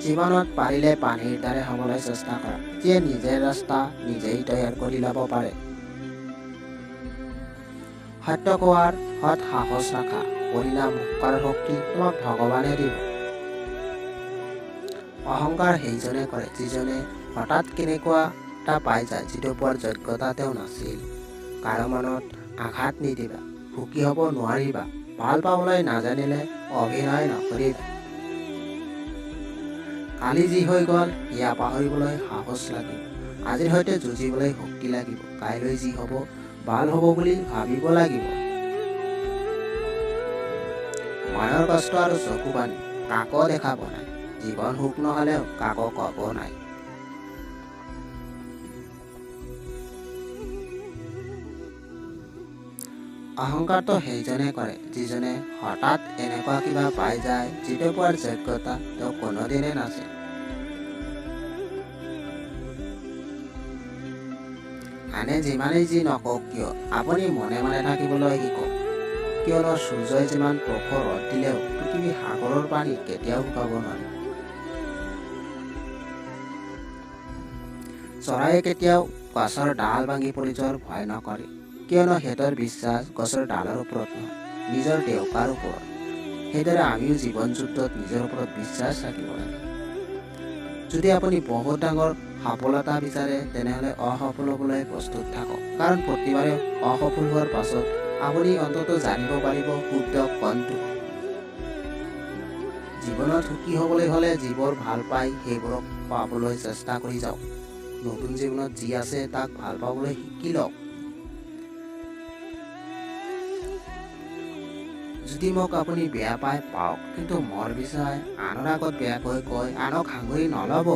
জীৱনত পাৰিলে পানীৰ দৰে হ'বলৈ চেষ্টা কৰা, যিয়ে নিজে ৰাস্তা নিজেই তৈয়াৰ কৰি ল'ব পাৰে। সত্য কোৱাৰ সৎ সাহস ৰাখা, পৰিণাম মুখ কৰাৰ শক্তি তোমাক ভগৱানে দিব। অহংকাৰ সেইজনে কৰে যিজনে হঠাৎ কেনেকুৱা এটা পাই যায় যিটো পোৱাৰ যোগ্যতা তেওঁ নাছিল। কাৰো মনত আঘাত নিদিবা, সুখী হ'ব নোৱাৰিবা, ভাল পাবলৈ নাজানিলে অভিনয় নকৰিবা। কালি যি হৈ গ'ল সেয়া পাহৰিবলৈ সাহস লাগিব, আজিৰ সৈতে যুঁজিবলৈ শক্তি লাগিব, কাইলৈ যি হ'ব ভাল হ'ব বুলি ভাবিব লাগিব। মনৰ কষ্ট আৰু চকু পানী কাকো দেখাব নাই, জীৱন সুখ নহ'লেও কাকো ক'ব নাই। অহংকাৰটো সেইজনে কৰে যিজনে হঠাৎ এনেকুৱা কিবা পাই যায় যিটো পোৱাৰ যোগ্যতা তেওঁ কোনোদিনে নাছিল। আনে যিমানেই যি নকওক কিয় আপুনি মনে মনে থাকিবলৈ শিকক, কিয়নো সূৰ্যই যিমান প্ৰখৰ ৰ'দ দিলেও পৃথিৱী সাগৰৰ পানী কেতিয়াও শুকাব নোৱাৰে। চৰাইয়ে কেতিয়াও গছৰ ডাল ভাঙি পৰি যোৱাৰ ভয় নকৰে, কিয়নো সিহঁতৰ বিশ্বাস গছৰ ডালৰ ওপৰত নহয়, নিজৰ ডেউকাৰ ওপৰত। সেইদৰে আমিও জীৱন যুদ্ধত নিজৰ ওপৰত বিশ্বাস ৰাখিব লাগে। যদি আপুনি বহুত ডাঙৰ সফলতা বিচাৰে তেনেহ'লে অসফল হ'বলৈ প্ৰস্তুত থাকক, কাৰণ প্ৰতিবাৰে অসফল হোৱাৰ পাছত আপুনি অন্ততঃ জানিব পাৰিব শুদ্ধ কোনটো। জীৱনত সুখী হ'বলৈ হ'লে যিবোৰ ভাল পায় সেইবোৰক পাবলৈ চেষ্টা কৰি যাওক। নতুন জীৱনত যি আছে তাক ভাল পাবলৈ শিকি লওক। যদি মোক আপুনি বেয়া পায় পাওক, কিন্তু মোৰ বিষয়ে আনৰ আগত বেয়াকৈ কৈ আনক সাঙুৰি নল'ব।